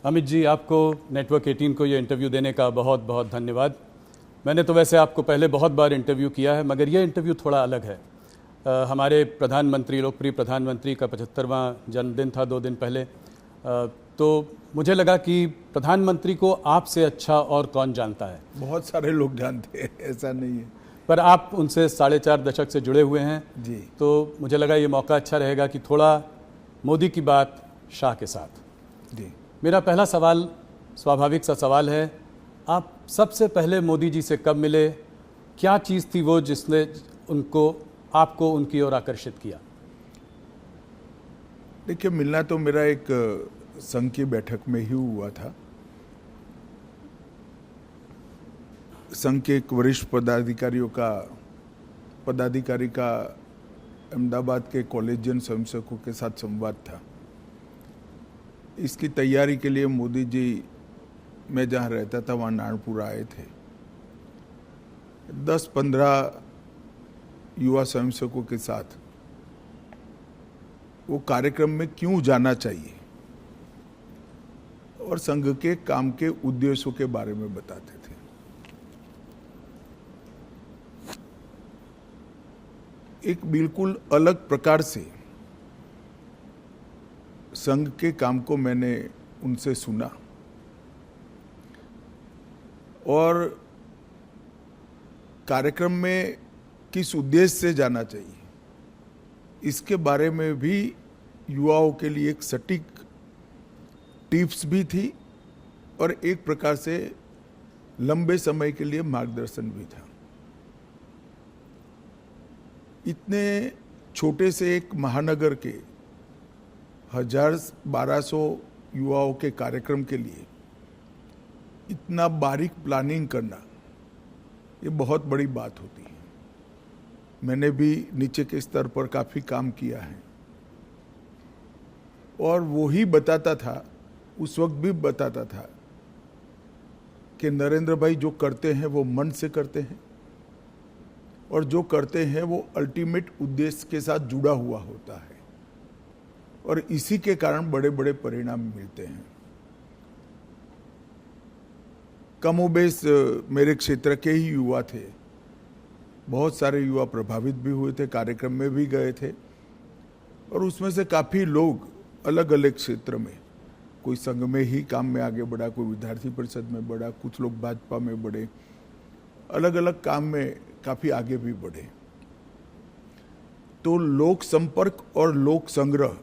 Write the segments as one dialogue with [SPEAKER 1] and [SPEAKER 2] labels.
[SPEAKER 1] अमित जी, आपको नेटवर्क 18 को ये इंटरव्यू देने का बहुत बहुत धन्यवाद। मैंने तो वैसे आपको पहले बहुत बार इंटरव्यू किया है, मगर ये इंटरव्यू थोड़ा अलग है। हमारे प्रधानमंत्री, लोकप्रिय प्रधानमंत्री का 75वां जन्मदिन था 2 दिन पहले। तो मुझे लगा कि प्रधानमंत्री को आपसे अच्छा और कौन जानता है।
[SPEAKER 2] बहुत सारे लोग जानते हैं, ऐसा नहीं है,
[SPEAKER 1] पर आप उनसे 4.5 दशक से जुड़े हुए हैं
[SPEAKER 2] जी।
[SPEAKER 1] तो मुझे लगा ये मौका अच्छा रहेगा कि थोड़ा मोदी की बात शाह के साथ।
[SPEAKER 2] जी,
[SPEAKER 1] मेरा पहला सवाल स्वाभाविक सा सवाल है, आप सबसे पहले मोदी जी से कब मिले? क्या चीज़ थी वो जिसने आपको उनकी ओर आकर्षित किया?
[SPEAKER 2] देखिए, मिलना तो मेरा एक संघ की बैठक में ही हुआ था। संघ के एक वरिष्ठ पदाधिकारी का अहमदाबाद के कॉलेजियन स्वयंसेवकों के साथ संवाद था। इसकी तैयारी के लिए मोदी जी, मैं जहाँ रहता था वहाँ नारायणपुर आए थे। 10-15 युवा स्वयंसेवकों के साथ वो कार्यक्रम में क्यों जाना चाहिए और संघ के काम के उद्देश्यों के बारे में बताते थे। एक बिल्कुल अलग प्रकार से संघ के काम को मैंने उनसे सुना और कार्यक्रम में किस उद्देश्य से जाना चाहिए इसके बारे में भी युवाओं के लिए एक सटीक टिप्स भी थी और एक प्रकार से लंबे समय के लिए मार्गदर्शन भी था। इतने छोटे से एक महानगर के 1200 युवाओं के कार्यक्रम के लिए इतना बारीक प्लानिंग करना, ये बहुत बड़ी बात होती है। मैंने भी नीचे के स्तर पर काफ़ी काम किया है और वो ही बताता था, उस वक्त भी बताता था कि नरेंद्र भाई जो करते हैं वो मन से करते हैं और जो करते हैं वो अल्टीमेट उद्देश्य के साथ जुड़ा हुआ होता है और इसी के कारण बड़े बड़े परिणाम मिलते हैं। कमोबेश मेरे क्षेत्र के ही युवा थे, बहुत सारे युवा प्रभावित भी हुए थे, कार्यक्रम में भी गए थे और उसमें से काफ़ी लोग अलग अलग क्षेत्र में, कोई संघ में ही काम में आगे बढ़ा, कोई विद्यार्थी परिषद में बढ़ा, कुछ लोग भाजपा में बढ़े, अलग अलग काम में काफ़ी आगे भी बढ़े। तो लोक संपर्क और लोक संग्रह,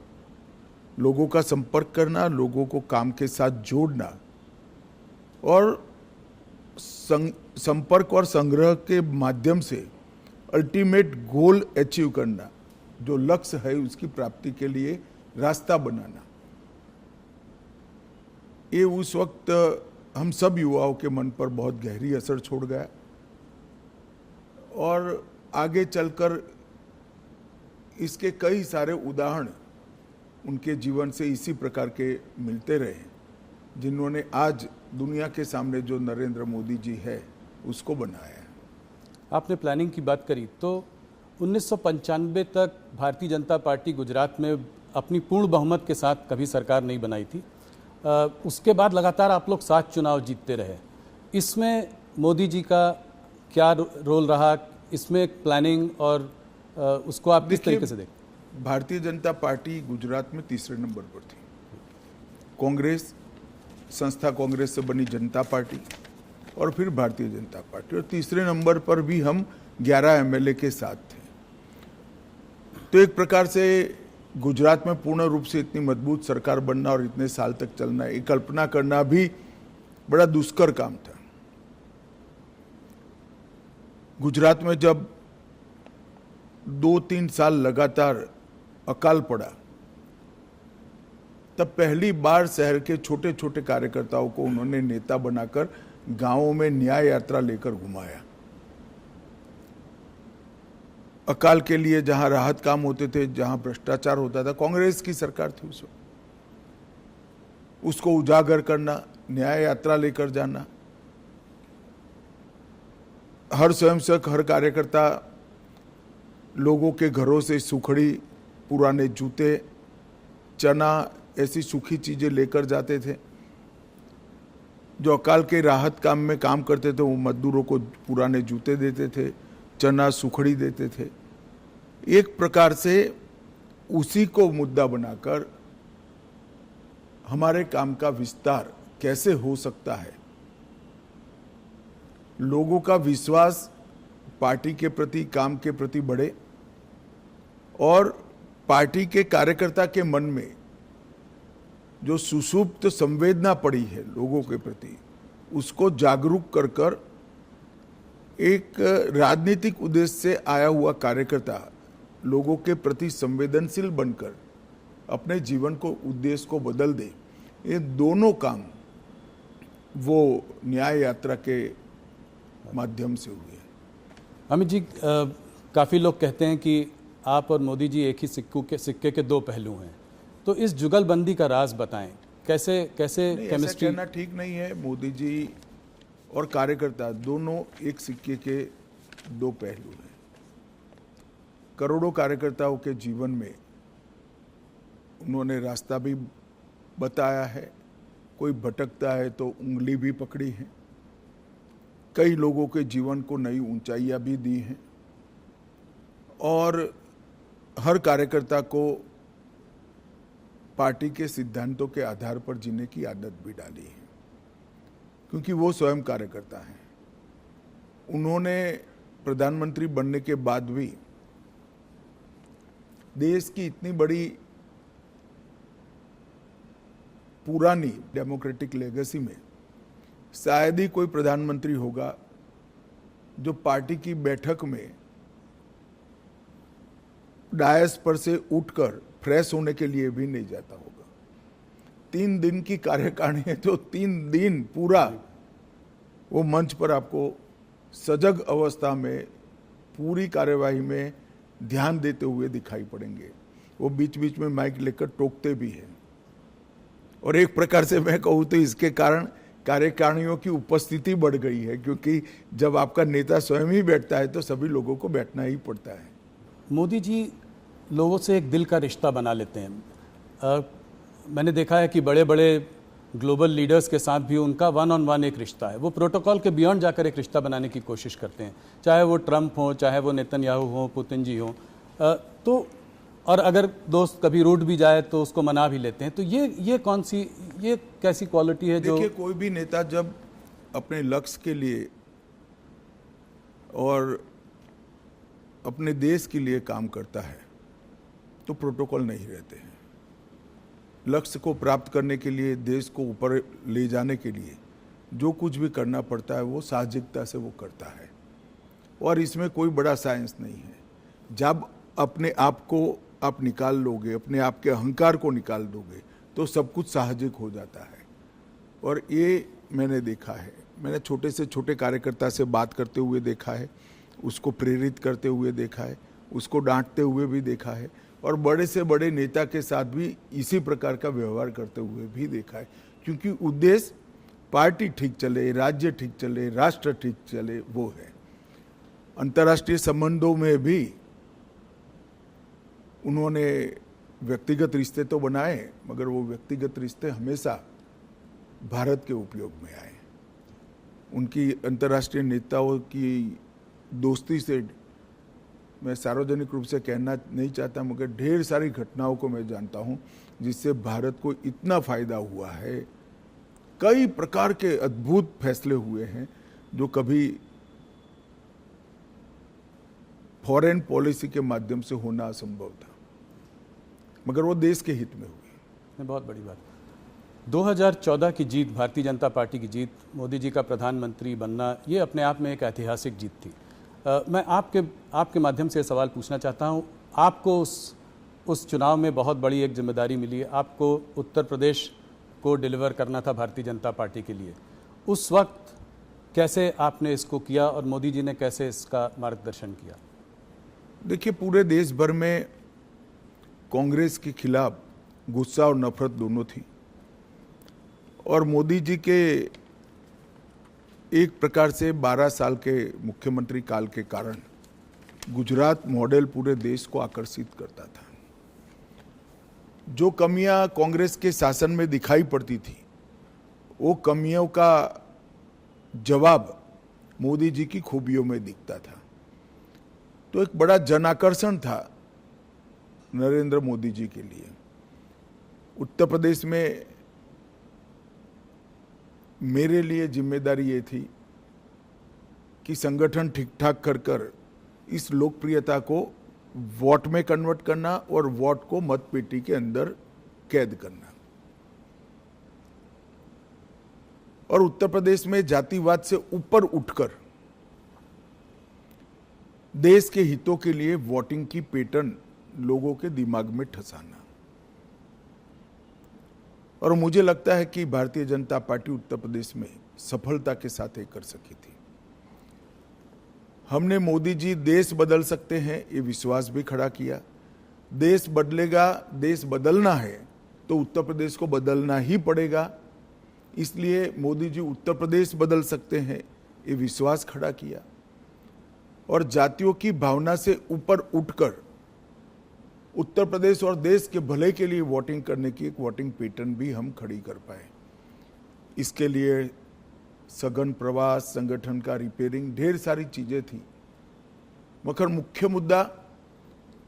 [SPEAKER 2] लोगों का संपर्क करना, लोगों को काम के साथ जोड़ना और संपर्क और संग्रह के माध्यम से अल्टीमेट गोल अचीव करना, जो लक्ष्य है उसकी प्राप्ति के लिए रास्ता बनाना, ये उस वक्त हम सब युवाओं के मन पर बहुत गहरी असर छोड़ गया और आगे चलकर इसके कई सारे उदाहरण उनके जीवन से इसी प्रकार के मिलते रहे, जिन्होंने आज दुनिया के सामने जो नरेंद्र मोदी जी है उसको बनाया है।
[SPEAKER 1] आपने प्लानिंग की बात करी तो 1995 तक भारतीय जनता पार्टी गुजरात में अपनी पूर्ण बहुमत के साथ कभी सरकार नहीं बनाई थी। उसके बाद लगातार आप लोग 7 चुनाव जीतते रहे। इसमें मोदी जी का क्या रोल रहा? इसमें प्लानिंग और उसको आप किस तरीके से देखते?
[SPEAKER 2] भारतीय जनता पार्टी गुजरात में तीसरे नंबर पर थी। कांग्रेस, संस्था कांग्रेस से बनी जनता पार्टी और फिर भारतीय जनता पार्टी, और तीसरे नंबर पर भी हम 11 एमएलए के साथ थे। तो एक प्रकार से गुजरात में पूर्ण रूप से इतनी मजबूत सरकार बनना और इतने साल तक चलना, ये कल्पना करना भी बड़ा दुष्कर काम था। गुजरात में जब 2-3 साल लगातार अकाल पड़ा, तब पहली बार शहर के छोटे छोटे कार्यकर्ताओं को उन्होंने नेता बनाकर गांवों में न्याय यात्रा लेकर घुमाया। अकाल के लिए जहां राहत काम होते थे, जहां भ्रष्टाचार होता था, कांग्रेस की सरकार थी उस वक्त, उसको उजागर करना, न्याय यात्रा लेकर जाना। हर स्वयंसेवक, हर कार्यकर्ता लोगों के घरों से सुखड़ी, पुराने जूते, चना, ऐसी सूखी चीजें लेकर जाते थे जो अकाल के राहत काम में काम करते थे वो मजदूरों को पुराने जूते देते थे, चना सुखड़ी देते थे। एक प्रकार से उसी को मुद्दा बनाकर हमारे काम का विस्तार कैसे हो सकता है, लोगों का विश्वास पार्टी के प्रति, काम के प्रति बढ़े और पार्टी के कार्यकर्ता के मन में जो सुषुप्त संवेदना पड़ी है लोगों के प्रति, उसको जागरूक कर कर एक राजनीतिक उद्देश्य से आया हुआ कार्यकर्ता लोगों के प्रति संवेदनशील बनकर अपने जीवन को, उद्देश्य को बदल दे। ये दोनों काम वो न्याय यात्रा के माध्यम से हुए।
[SPEAKER 1] अमित जी, काफ़ी लोग कहते हैं कि आप और मोदी जी एक ही सिक्के के दो पहलू हैं, तो इस जुगलबंदी का राज बताएं। कैसे केमिस्ट्री?
[SPEAKER 2] कहना ठीक नहीं है। मोदी जी और कार्यकर्ता दोनों एक सिक्के के दो पहलू हैं। करोड़ों कार्यकर्ताओं के जीवन में उन्होंने रास्ता भी बताया है, कोई भटकता है तो उंगली भी पकड़ी है, कई लोगों के जीवन को नई ऊंचाइयां भी दी हैं और हर कार्यकर्ता को पार्टी के सिद्धांतों के आधार पर जीने की आदत भी डाली है, क्योंकि वो स्वयं कार्यकर्ता हैं। उन्होंने प्रधानमंत्री बनने के बाद भी देश की इतनी बड़ी पुरानी डेमोक्रेटिक लेगेसी में शायद ही कोई प्रधानमंत्री होगा जो पार्टी की बैठक में डायस पर से उठकर फ्रेश होने के लिए भी नहीं जाता होगा। 3 दिन की कार्यकारिणी है तो 3 दिन पूरा वो मंच पर आपको सजग अवस्था में पूरी कार्यवाही में ध्यान देते हुए दिखाई पड़ेंगे। वो बीच बीच में माइक लेकर टोकते भी हैं और एक प्रकार से मैं कहूँ तो इसके कारण कार्यकारिणियों की उपस्थिति बढ़ गई है, क्योंकि जब आपका नेता स्वयं ही बैठता है तो सभी लोगों को बैठना ही पड़ता है।
[SPEAKER 1] मोदी जी लोगों से एक दिल का रिश्ता बना लेते हैं। मैंने देखा है कि बड़े बड़े ग्लोबल लीडर्स के साथ भी उनका 1-on-1 एक रिश्ता है। वो प्रोटोकॉल के बियॉन्ड जाकर एक रिश्ता बनाने की कोशिश करते हैं, चाहे वो ट्रंप हो, चाहे वो नेतन्याहू हो, पुतिन जी हो। तो और अगर दोस्त कभी रूठ भी जाए तो उसको मना भी लेते हैं। तो ये कैसी क्वालिटी है जो?
[SPEAKER 2] देखिए, कोई भी नेता जब अपने लक्ष्य के लिए और अपने देश के लिए काम करता है तो प्रोटोकॉल नहीं रहते हैं। लक्ष्य को प्राप्त करने के लिए, देश को ऊपर ले जाने के लिए जो कुछ भी करना पड़ता है वो साहसिकता से वो करता है और इसमें कोई बड़ा साइंस नहीं है। जब अपने आप को आप निकाल लोगे, अपने आप के अहंकार को निकाल दोगे तो सब कुछ साहसिक हो जाता है। और ये मैंने देखा है, मैंने छोटे से छोटे कार्यकर्ता से बात करते हुए देखा है, उसको प्रेरित करते हुए देखा है, उसको डांटते हुए भी देखा है और बड़े से बड़े नेता के साथ भी इसी प्रकार का व्यवहार करते हुए भी देखा है, क्योंकि उद्देश्य पार्टी ठीक चले, राज्य ठीक चले, राष्ट्र ठीक चले, वो है। अंतर्राष्ट्रीय संबंधों में भी उन्होंने व्यक्तिगत रिश्ते तो बनाए, मगर वो व्यक्तिगत रिश्ते हमेशा भारत के उपयोग में आए। उनकी अंतर्राष्ट्रीय नेताओं की दोस्ती से मैं सार्वजनिक रूप से कहना नहीं चाहता, मगर ढेर सारी घटनाओं को मैं जानता हूं जिससे भारत को इतना फायदा हुआ है। कई प्रकार के अद्भुत फैसले हुए हैं जो कभी फॉरेन पॉलिसी के माध्यम से होना असंभव था, मगर वो देश के हित में हुई।
[SPEAKER 1] बहुत बड़ी बात। 2014 की जीत, भारतीय जनता पार्टी की जीत, मोदी जी का प्रधानमंत्री बनना, ये अपने आप में एक ऐतिहासिक जीत थी। मैं आपके माध्यम से सवाल पूछना चाहता हूँ। आपको उस चुनाव में बहुत बड़ी एक जिम्मेदारी मिली है। आपको उत्तर प्रदेश को डिलीवर करना था भारतीय जनता पार्टी के लिए। उस वक्त कैसे आपने इसको किया और मोदी जी ने कैसे इसका मार्गदर्शन किया?
[SPEAKER 2] देखिए, पूरे देश भर में कांग्रेस के खिलाफ गुस्सा और नफरत दोनों थी और मोदी जी के एक प्रकार से 12 साल के मुख्यमंत्री काल के कारण गुजरात मॉडल पूरे देश को आकर्षित करता था। जो कमियां कांग्रेस के शासन में दिखाई पड़ती थी वो कमियों का जवाब मोदी जी की खूबियों में दिखता था। तो एक बड़ा जन आकर्षण था नरेंद्र मोदी जी के लिए। उत्तर प्रदेश में मेरे लिए जिम्मेदारी ये थी कि संगठन ठीक ठाक कर इस लोकप्रियता को वोट में कन्वर्ट करना और वोट को मतपेटी के अंदर कैद करना। और उत्तर प्रदेश में जातिवाद से ऊपर उठकर देश के हितों के लिए वोटिंग की पैटर्न लोगों के दिमाग में ठसाना। और मुझे लगता है कि भारतीय जनता पार्टी उत्तर प्रदेश में सफलता के साथ ये कर सकी थी। हमने मोदी जी देश बदल सकते हैं ये विश्वास भी खड़ा किया। देश बदलेगा, देश बदलना है तो उत्तर प्रदेश को बदलना ही पड़ेगा, इसलिए मोदी जी उत्तर प्रदेश बदल सकते हैं ये विश्वास खड़ा किया। और जातियों की भावना से ऊपर उठकर उत्तर प्रदेश और देश के भले के लिए वोटिंग करने की एक वोटिंग पैटर्न भी हम खड़ी कर पाए। इसके लिए सघन प्रवास, संगठन का रिपेयरिंग, ढेर सारी चीजें थी, मगर मुख्य मुद्दा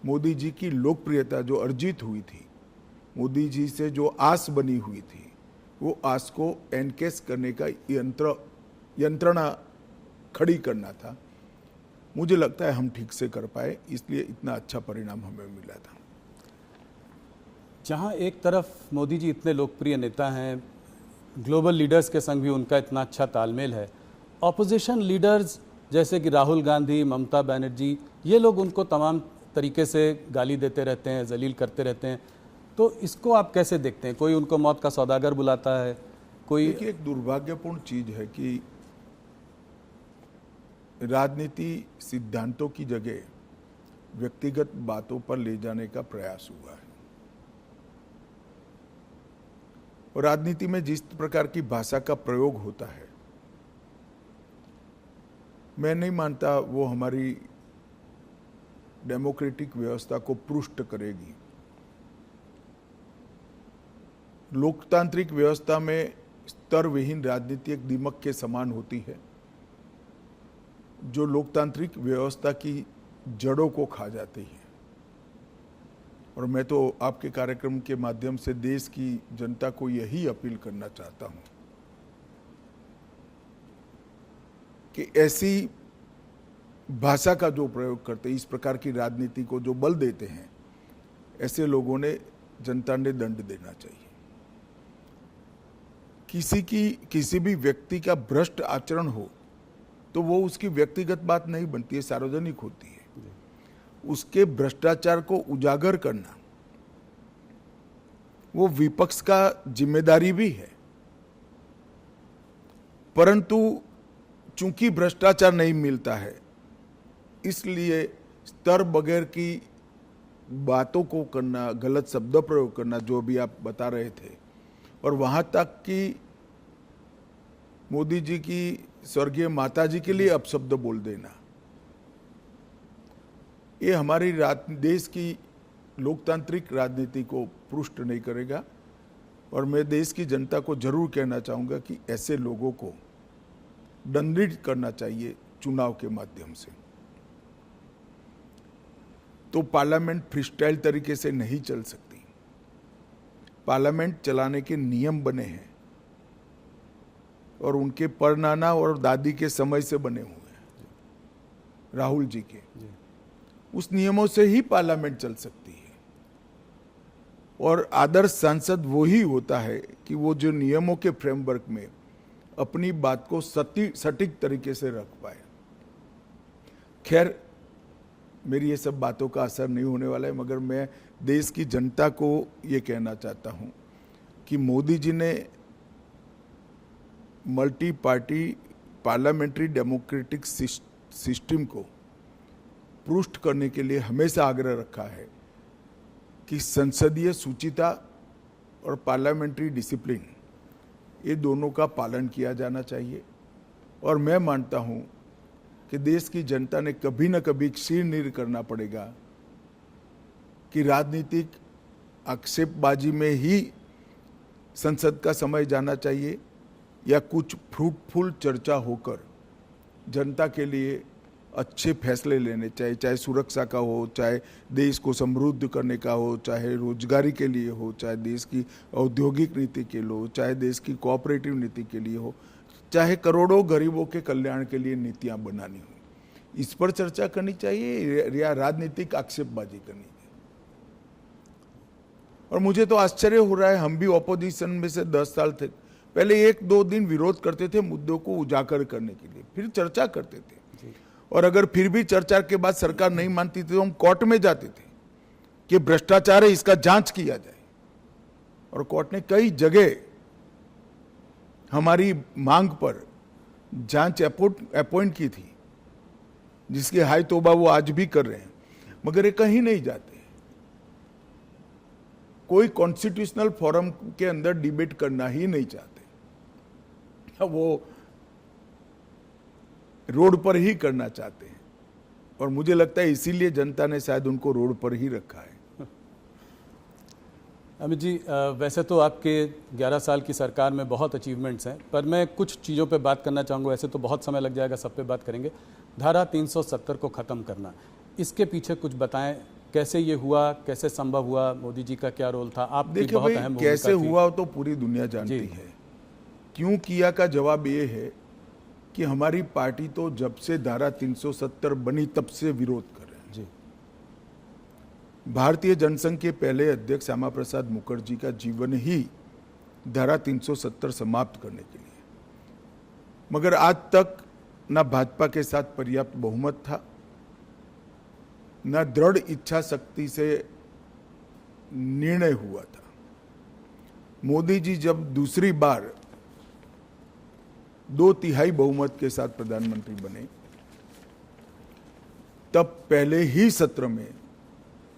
[SPEAKER 2] मोदी जी की लोकप्रियता जो अर्जित हुई थी, मोदी जी से जो आस बनी हुई थी, वो आस को एनकेस करने का यंत्रणा खड़ी करना था। मुझे लगता है हम ठीक से कर पाए, इसलिए इतना अच्छा परिणाम हमें मिला था।
[SPEAKER 1] जहां एक तरफ मोदी जी इतने लोकप्रिय नेता हैं, ग्लोबल लीडर्स के संग भी उनका इतना अच्छा तालमेल है, ऑपोजिशन लीडर्स जैसे कि राहुल गांधी, ममता बनर्जी, ये लोग उनको तमाम तरीके से गाली देते रहते हैं, जलील करते रहते हैं, तो इसको आप कैसे देखते हैं? कोई उनको मौत का सौदागर बुलाता है, कोई।
[SPEAKER 2] देखिए, एक दुर्भाग्यपूर्ण चीज है कि राजनीति सिद्धांतों की जगह व्यक्तिगत बातों पर ले जाने का प्रयास हुआ है। और राजनीति में जिस प्रकार की भाषा का प्रयोग होता है, मैं नहीं मानता वो हमारी डेमोक्रेटिक व्यवस्था को पुष्ट करेगी। लोकतांत्रिक व्यवस्था में स्तरविहीन राजनीति एक दीमक के समान होती है जो लोकतांत्रिक व्यवस्था की जड़ों को खा जाती है। और मैं तो आपके कार्यक्रम के माध्यम से देश की जनता को यही अपील करना चाहता हूं कि ऐसी भाषा का जो प्रयोग करते हैं, इस प्रकार की राजनीति को जो बल देते हैं, ऐसे लोगों ने जनता ने दंड देना चाहिए। किसी भी व्यक्ति का भ्रष्ट आचरण हो तो वो उसकी व्यक्तिगत बात नहीं बनती है, सार्वजनिक होती है। उसके भ्रष्टाचार को उजागर करना वो विपक्ष का जिम्मेदारी भी है, परंतु चूंकि भ्रष्टाचार नहीं मिलता है, इसलिए स्तर बगैर की बातों को करना, गलत शब्द प्रयोग करना, जो भी आप बता रहे थे, और वहां तक कि मोदी जी की स्वर्गीय माता जी के लिए अपशब्द बोल देना, ये हमारी देश की लोकतांत्रिक राजनीति को पुष्ट नहीं करेगा। और मैं देश की जनता को जरूर कहना चाहूंगा कि ऐसे लोगों को दंडित करना चाहिए चुनाव के माध्यम से। तो पार्लियामेंट फ्रीस्टाइल तरीके से नहीं चल सकती। पार्लियामेंट चलाने के नियम बने हैं और उनके परनाना और दादी के समय से बने हुए हैं, राहुल जी के। उस नियमों से ही पार्लियामेंट चल सकती है। और आदर्श सांसद वो ही होता है कि वो जो नियमों के फ्रेमवर्क में अपनी बात को सटीक तरीके से रख पाए। खैर, मेरी ये सब बातों का असर नहीं होने वाला है, मगर मैं देश की जनता को ये कहना चाहता हूं कि मोदी जी ने multi party parliamentary democratic system को पुष्ट करने के लिए हमेशा आग्रह रखा है कि संसदीय सूचिता और पार्लियामेंट्री डिसिप्लिन, ये दोनों का पालन किया जाना चाहिए। और मैं मानता हूं कि देश की जनता ने कभी न कभी शीर्ष करना पड़ेगा कि राजनीतिक आक्षेपबाजी में ही संसद का समय जाना चाहिए या कुछ फ्रूटफुल चर्चा होकर जनता के लिए अच्छे फैसले लेने चाहिए, चाहे सुरक्षा का हो, चाहे देश को समृद्ध करने का हो, चाहे रोजगारी के लिए हो, चाहे देश की औद्योगिक नीति के लिए हो, चाहे देश की कोऑपरेटिव नीति के लिए हो, चाहे करोड़ों गरीबों के कल्याण के लिए नीतियां बनानी हो, इस पर चर्चा करनी चाहिए या राजनीतिक आक्षेपबाजी करनी चाहिए। और मुझे तो आश्चर्य हो रहा है, हम भी ऑपोजिशन में से 10 साल थे, पहले 1-2 दिन विरोध करते थे मुद्दों को उजागर करने के लिए, फिर चर्चा करते थे, और अगर फिर भी चर्चा के बाद सरकार नहीं मानती थी तो हम कोर्ट में जाते थे कि भ्रष्टाचार है, इसका जांच किया जाए। और कोर्ट ने कई जगह हमारी मांग पर जांच अपॉइंट की थी, जिसकी हाय तौबा वो आज भी कर रहे हैं, मगर ये कहीं नहीं जाते। कोई कॉन्स्टिट्यूशनल फोरम के अंदर डिबेट करना ही नहीं चाहते, वो रोड पर ही करना चाहते हैं। और मुझे लगता है इसीलिए जनता ने शायद उनको रोड पर ही रखा है।
[SPEAKER 1] अमित जी, वैसे तो आपके 11 साल की सरकार में बहुत अचीवमेंट्स हैं, पर मैं कुछ चीज़ों पे बात करना चाहूँगा। वैसे तो बहुत समय लग जाएगा, सब पे बात करेंगे। धारा 370 को ख़त्म करना, इसके पीछे कुछ बताएं, कैसे ये हुआ, कैसे संभव हुआ, मोदी जी का क्या रोल था? आपकी
[SPEAKER 2] देखिए
[SPEAKER 1] बहुत
[SPEAKER 2] भाई,
[SPEAKER 1] अहम भूमिका
[SPEAKER 2] कैसे
[SPEAKER 1] थी।
[SPEAKER 2] हुआ तो पूरी दुनिया जानती है। क्यों किया का जवाब ये है कि हमारी पार्टी तो जब से धारा 370 बनी तब से विरोध कर रहे हैं।
[SPEAKER 1] जी।
[SPEAKER 2] भारतीय जनसंघ के पहले अध्यक्ष श्यामा प्रसाद मुखर्जी का जीवन ही धारा 370 समाप्त करने के लिए, मगर आज तक न भाजपा के साथ पर्याप्त बहुमत था, न दृढ़ इच्छा शक्ति से निर्णय हुआ था। मोदी जी जब दूसरी बार 2/3 बहुमत के साथ प्रधानमंत्री बने, तब पहले ही सत्र में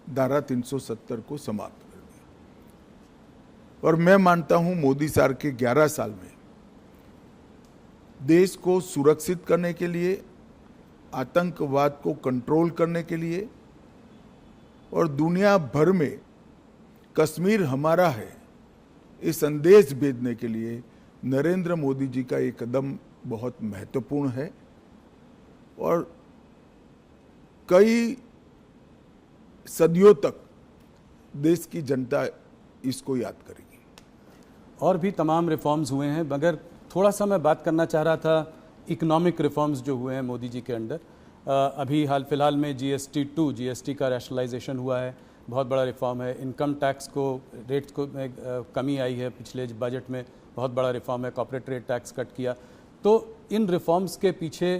[SPEAKER 2] धारा 370 को समाप्त कर दिया। और मैं मानता हूं मोदी सरकार के 11 साल में देश को सुरक्षित करने के लिए, आतंकवाद को कंट्रोल करने के लिए और दुनिया भर में कश्मीर हमारा है ये संदेश भेजने के लिए नरेंद्र मोदी जी का ये कदम बहुत महत्वपूर्ण है। और कई सदियों तक देश की जनता इसको याद करेगी।
[SPEAKER 1] और भी तमाम रिफॉर्म्स हुए हैं, मगर थोड़ा सा मैं बात करना चाह रहा था इकोनॉमिक रिफॉर्म्स जो हुए हैं मोदी जी के अंडर। अभी हाल फिलहाल में जीएसटी का रैशनलाइजेशन हुआ है, बहुत बड़ा रिफॉर्म है। इनकम टैक्स को रेट्स को कमी आई है पिछले बजट में, बहुत बड़ा रिफॉर्म है। कॉर्पोरेट रेट टैक्स कट किया। तो इन रिफॉर्म्स के पीछे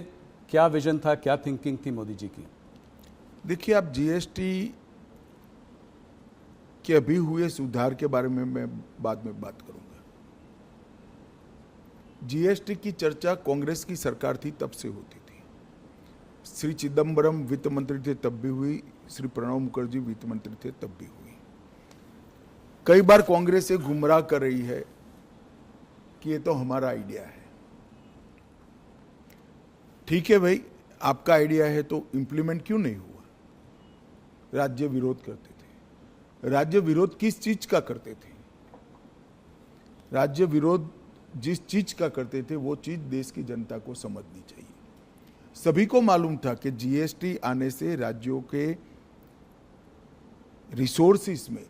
[SPEAKER 1] क्या विजन था, क्या थिंकिंग थी मोदी जी की?
[SPEAKER 2] देखिए, आप जीएसटी के अभी हुए सुधार के बारे में मैं बाद में बात करूंगा। जीएसटी की चर्चा कांग्रेस की सरकार थी तब से होती थी। श्री चिदम्बरम वित्त मंत्री थे तब भी हुई, श्री प्रणब मुखर्जी वित्त मंत्री थे तब भी हुई। कई बार कांग्रेस से गुमराह कर रही है कि ये तो हमारा आइडिया है। ठीक है भाई, आपका आइडिया है तो इंप्लीमेंट क्यों नहीं हुआ? राज्य विरोध करते थे। राज्य विरोध किस चीज का करते थे? राज्य विरोध जिस चीज का करते थे वो चीज देश की जनता को समझनी चाहिए। सभी को मालूम था कि जीएसटी आने से राज्यों के रिसोर्सेस में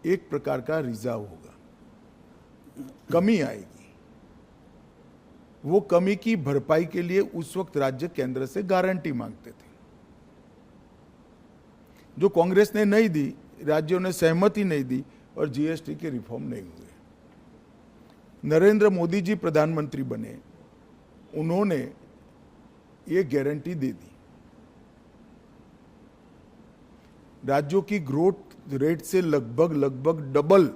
[SPEAKER 2] एक प्रकार का रिजार्व होगा, कमी आएगी। वो कमी की भरपाई के लिए उस वक्त राज्य केंद्र से गारंटी मांगते थे, जो कांग्रेस ने नहीं दी, राज्यों ने सहमति नहीं दी और जीएसटी के रिफॉर्म नहीं हुए। नरेंद्र मोदी जी प्रधानमंत्री बने, उन्होंने ये गारंटी दे दी। राज्यों की ग्रोथ रेट से लगभग डबल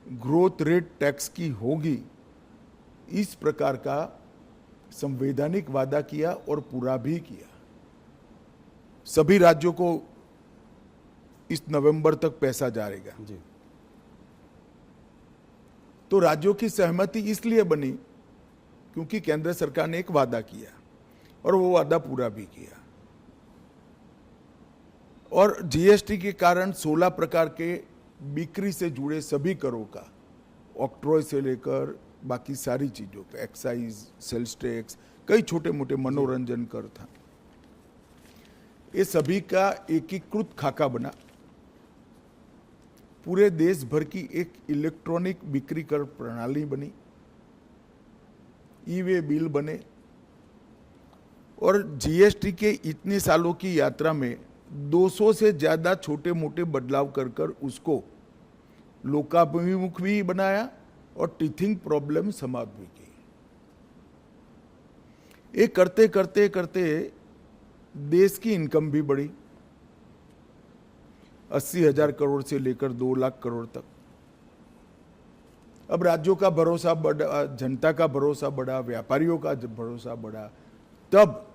[SPEAKER 2] ग्रोथ रेट टैक्स की होगी, इस प्रकार का संवैधानिक वादा किया और पूरा भी किया। सभी राज्यों को इस नवंबर तक पैसा जाएगा।
[SPEAKER 1] जी।
[SPEAKER 2] तो राज्यों की सहमति इसलिए बनी क्योंकि केंद्र सरकार ने एक वादा किया और वो वादा पूरा भी किया। और जीएसटी के कारण 16 प्रकार के बिक्री से जुड़े सभी करों का, ऑक्ट्रॉय से लेकर बाकी सारी चीज़ों पे, एक्साइज, सेल्स टैक्स, कई छोटे मोटे मनोरंजन कर था, ये सभी का एकीकृत खाका बना। पूरे देश भर की एक इलेक्ट्रॉनिक बिक्री कर प्रणाली बनी, ई वे बिल बने, और जीएसटी के इतने सालों की यात्रा में 200 से ज्यादा छोटे मोटे बदलाव कर कर उसको लोकाभिमुख भी बनाया और टीथिंग प्रॉब्लम समाप्त भी की। ये करते करते करते देश की इनकम भी बढ़ी, 80,000 करोड़ से लेकर 2 लाख करोड़ तक। अब राज्यों का भरोसा बढ़ा, जनता का भरोसा बढ़ा, व्यापारियों का भरोसा बढ़ा। तब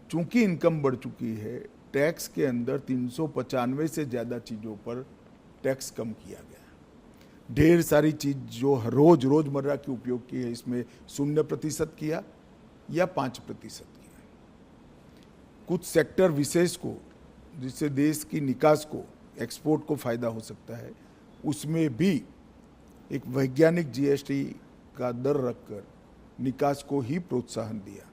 [SPEAKER 2] चूंकि इनकम बढ़ चुकी है, टैक्स के अंदर 395 से ज्यादा चीजों पर टैक्स कम किया गया। ढेर सारी चीज जो रोजमर्रा की उपयोग की है, इसमें 0% किया या 5% किया। कुछ सेक्टर विशेष को, जिससे देश की निकास को, एक्सपोर्ट को फायदा हो सकता है, उसमें भी एक वैज्ञानिक जीएसटी का दर रखकर निकास को ही प्रोत्साहन दिया।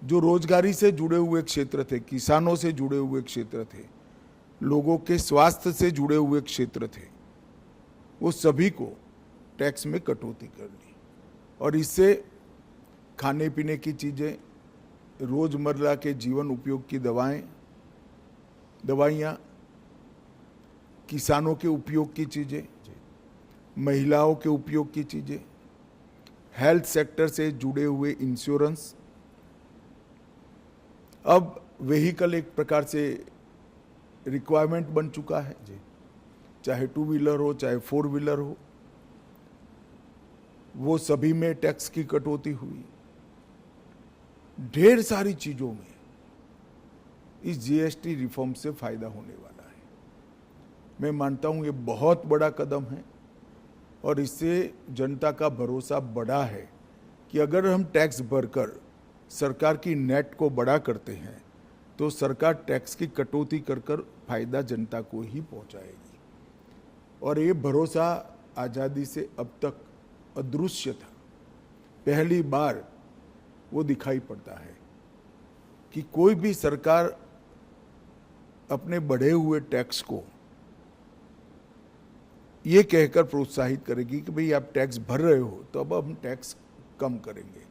[SPEAKER 2] जो रोजगारी से जुड़े हुए क्षेत्र थे, किसानों से जुड़े हुए क्षेत्र थे, लोगों के स्वास्थ्य से जुड़े हुए क्षेत्र थे, वो सभी को टैक्स में कटौती कर दी। और इससे खाने पीने की चीजें, रोजमर्रा के जीवन उपयोग की दवाइयाँ, किसानों के उपयोग की चीजें, महिलाओं के उपयोग की चीजें, हेल्थ सेक्टर से जुड़े हुए इंश्योरेंस। अब व्हीकल एक प्रकार से रिक्वायरमेंट बन चुका है, चाहे 2 व्हीलर हो चाहे 4 व्हीलर हो, वो सभी में टैक्स की कटौती हुई। ढेर सारी चीजों में इस जीएसटी रिफॉर्म से फायदा होने वाला है। मैं मानता हूं ये बहुत बड़ा कदम है और इससे जनता का भरोसा बढ़ा है कि अगर हम टैक्स भरकर सरकार की नेट को बड़ा करते हैं तो सरकार टैक्स की कटौती कर कर फायदा जनता को ही पहुंचाएगी। और ये भरोसा आज़ादी से अब तक अदृश्य था, पहली बार वो दिखाई पड़ता है कि कोई भी सरकार अपने बढ़े हुए टैक्स को ये कहकर प्रोत्साहित करेगी कि भाई आप टैक्स भर रहे हो तो अब हम टैक्स कम करेंगे,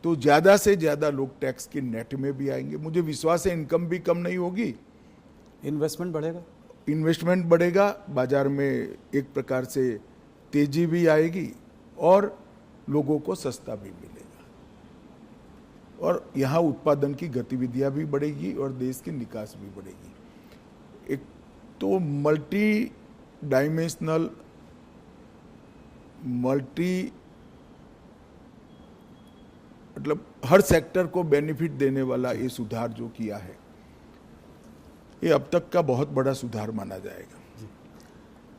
[SPEAKER 2] तो ज्यादा से ज्यादा लोग टैक्स के नेट में भी आएंगे। मुझे विश्वास है इनकम भी कम नहीं होगी,
[SPEAKER 1] इन्वेस्टमेंट
[SPEAKER 2] बढ़ेगा, बाजार में एक प्रकार से तेजी भी आएगी और लोगों को सस्ता भी मिलेगा, और यहाँ उत्पादन की गतिविधियां भी बढ़ेगी और देश की निकास भी बढ़ेगी। एक तो मल्टी डायमेंशनल, मतलब हर सेक्टर को बेनिफिट देने वाला ये सुधार जो किया है, ये अब तक का बहुत बड़ा सुधार माना जाएगा।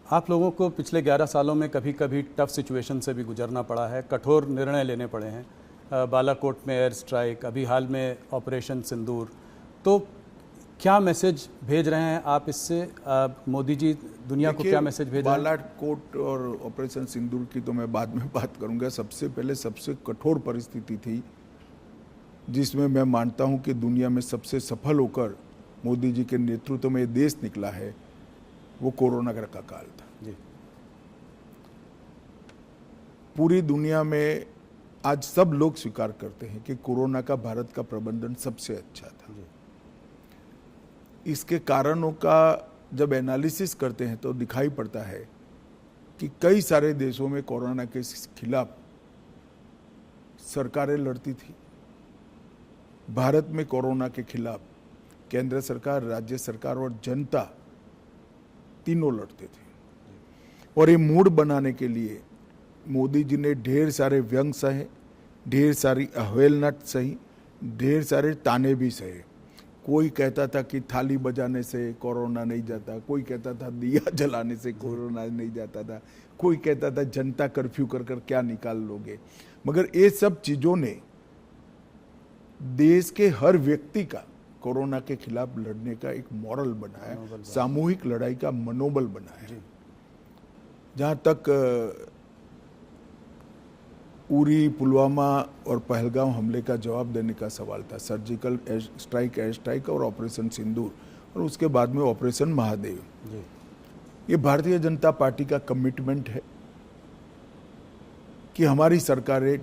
[SPEAKER 1] आप लोगों को पिछले 11 सालों में कभी कभी टफ सिचुएशन से भी गुजरना पड़ा है, कठोर निर्णय लेने पड़े हैं, बालाकोट में एयर स्ट्राइक, अभी हाल में ऑपरेशन सिंदूर। तो क्या मैसेज भेज रहे हैं आप इससे? मोदी जी दुनिया को क्या मैसेज भेज रहे हैं?
[SPEAKER 2] बालाकोट और ऑपरेशन सिंदूर की तो मैं बाद में बात करूंगा। सबसे पहले सबसे कठोर परिस्थिति थी जिसमें मैं मानता हूं कि दुनिया में सबसे सफल होकर मोदी जी के नेतृत्व में देश निकला है, वो कोरोना का काल था।
[SPEAKER 1] जी।
[SPEAKER 2] पूरी दुनिया में आज सब लोग स्वीकार करते हैं कि कोरोना का भारत का प्रबंधन सबसे अच्छा था। इसके कारणों का जब एनालिसिस करते हैं तो दिखाई पड़ता है कि कई सारे देशों में कोरोना के खिलाफ सरकारें लड़ती थी। भारत में कोरोना के खिलाफ केंद्र सरकार, राज्य सरकार और जनता तीनों लड़ते थे। और ये मूड बनाने के लिए मोदी जी ने ढेर सारे व्यंग सहे, ढेर सारी अवहेलना सही, ढेर सारे ताने भी सहे। कोई कहता था कि थाली बजाने से कोरोना नहीं जाता, कोई कहता था दिया जलाने से कोरोना नहीं जाता था, कोई कहता था जनता कर्फ्यू कर कर क्या निकाल लोगे। मगर ये सब चीजों ने देश के हर व्यक्ति का कोरोना के खिलाफ लड़ने का एक मॉरल बनाया, सामूहिक लड़ाई का मनोबल बनाया। जहां तक उरी, पुलवामा और पहलगाम हमले का जवाब देने का सवाल था। सर्जिकल एयर स्ट्राइक और ऑपरेशन सिंदूर और उसके बाद में ऑपरेशन महादेव।
[SPEAKER 1] जी।
[SPEAKER 2] ये भारतीय जनता पार्टी का कमिटमेंट है कि हमारी सरकारें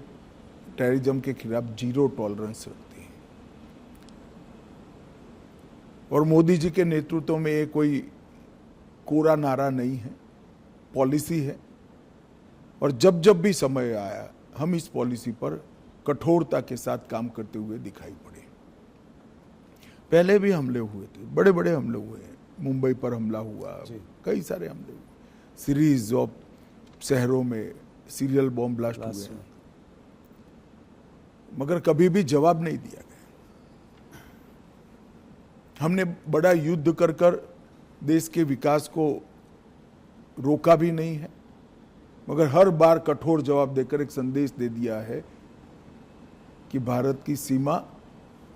[SPEAKER 2] टेररिज्म के खिलाफ जीरो टॉलरेंस रखती हैं और मोदी जी के नेतृत्व में ये कोई कोरा नारा नहीं है, पॉलिसी है। और जब जब भी समय आया हम इस पॉलिसी पर कठोरता के साथ काम करते हुए दिखाई पड़े। पहले भी हमले हुए थे, बड़े बड़े हमले हुए हैं। मुंबई पर हमला हुआ, कई सारे हमले हुए, सीरीज ऑफ शहरों में सीरियल बॉम्ब ब्लास्ट हुए, मगर कभी भी जवाब नहीं दिया गया। हमने बड़ा युद्ध कर कर देश के विकास को रोका भी नहीं है, मगर हर बार कठोर जवाब देकर एक संदेश दे दिया है कि भारत की सीमा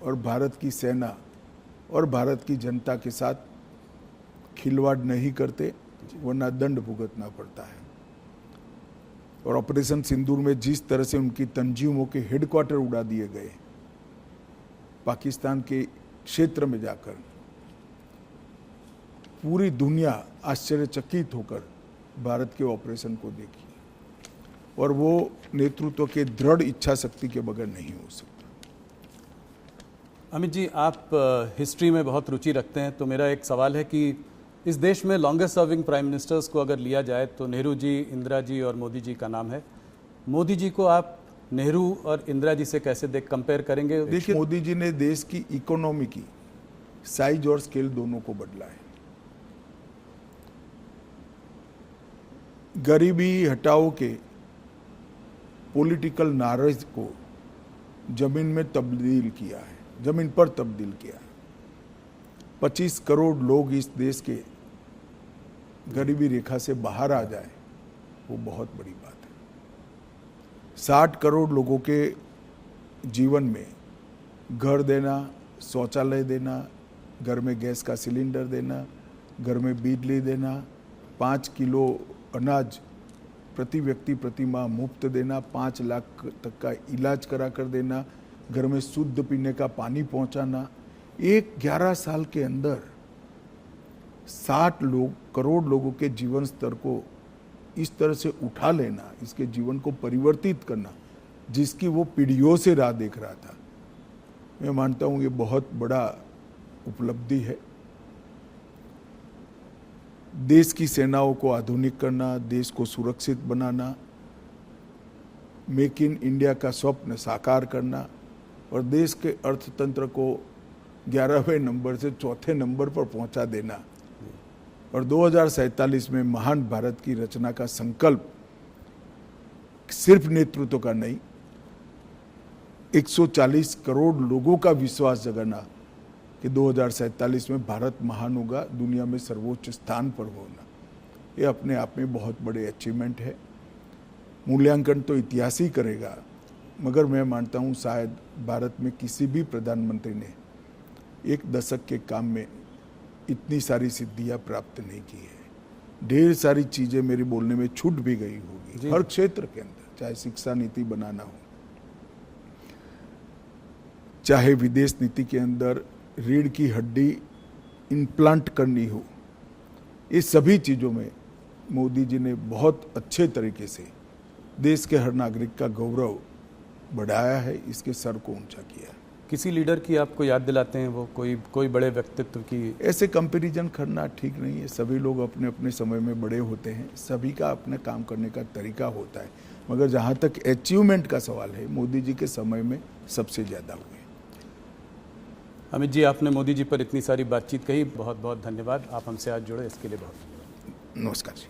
[SPEAKER 2] और भारत की सेना और भारत की जनता के साथ खिलवाड़ नहीं करते, वरना दंड भुगतना पड़ता है। और ऑपरेशन सिंदूर में जिस तरह से उनकी तंजीमों के हेडक्वार्टर उड़ा दिए गए, पाकिस्तान के क्षेत्र में जाकर पूरी दुनिया आश्चर्यचकित होकर भारत के ऑपरेशन को देखी और वो नेतृत्व के दृढ़ इच्छा शक्ति के बगैर नहीं हो सकता।
[SPEAKER 1] अमित जी, आप हिस्ट्री में बहुत रुचि रखते हैं, तो मेरा एक सवाल है कि इस देश में लॉन्गेस्ट सर्विंग प्राइम मिनिस्टर्स को अगर लिया जाए तो नेहरू जी, इंदिरा जी और मोदी जी का नाम है। मोदी जी को आप नेहरू और इंदिरा जी से कैसे कंपेयर करेंगे?
[SPEAKER 2] देखिए, मोदी जी ने देश की इकोनॉमी की साइज और स्केल दोनों को बदला है। गरीबी हटाओ के पॉलिटिकल नारेज को जमीन में तब्दील किया है, जमीन पर तब्दील किया है। 25 करोड़ लोग इस देश के गरीबी रेखा से बाहर आ जाए, वो बहुत बड़ी बात है। 60 करोड़ लोगों के जीवन में घर देना, शौचालय देना, घर में गैस का सिलेंडर देना, घर में बिजली देना, 5 किलो अनाज प्रति व्यक्ति प्रति माह मुफ्त देना, 5 लाख तक का इलाज करा कर देना, घर में शुद्ध पीने का पानी पहुंचाना। 11 साल के अंदर 60 करोड़ लोगों के जीवन स्तर को इस तरह से उठा लेना, इसके जीवन को परिवर्तित करना, जिसकी वो पीढ़ियों से राह देख रहा था, मैं मानता हूँ ये बहुत बड़ा उपलब्धि है। देश की सेनाओं को आधुनिक करना, देश को सुरक्षित बनाना, मेक इन इंडिया का स्वप्न साकार करना और देश के अर्थतंत्र को 11वें नंबर से 4थे नंबर पर पहुंचा देना और 2047 में महान भारत की रचना का संकल्प सिर्फ नेतृत्व का नहीं, 140 करोड़ लोगों का विश्वास जगाना कि 2047 में भारत महान होगा, दुनिया में सर्वोच्च स्थान पर होना, ये अपने आप में बहुत बड़े अचीवमेंट है। मूल्यांकन तो इतिहास ही करेगा, मगर मैं मानता हूँ शायद भारत में किसी भी प्रधानमंत्री ने 1 दशक के काम में इतनी सारी सिद्धियां प्राप्त नहीं की है। ढेर सारी चीजें मेरे बोलने में छूट भी गई होगी हर क्षेत्र के अंदर, चाहे शिक्षा नीति बनाना हो, चाहे विदेश नीति के अंदर रीढ़ की हड्डी इम्प्लांट करनी हो, ये सभी चीज़ों में मोदी जी ने बहुत अच्छे तरीके से देश के हर नागरिक का गौरव बढ़ाया है, इसके सर को ऊंचा किया है।
[SPEAKER 1] किसी लीडर की आपको याद दिलाते हैं, वो कोई बड़े व्यक्तित्व की?
[SPEAKER 2] ऐसे कंपैरिजन करना ठीक नहीं है। सभी लोग अपने अपने समय में बड़े होते हैं, सभी का अपना काम करने का तरीका होता है, मगर जहाँ तक अचीवमेंट का सवाल है, मोदी जी के समय में सबसे ज़्यादा हुए।
[SPEAKER 1] अमित जी, आपने मोदी जी पर इतनी सारी बातचीत कही, बहुत बहुत धन्यवाद। आप हमसे आज जुड़े इसके लिए बहुत
[SPEAKER 2] नमस्कार जी।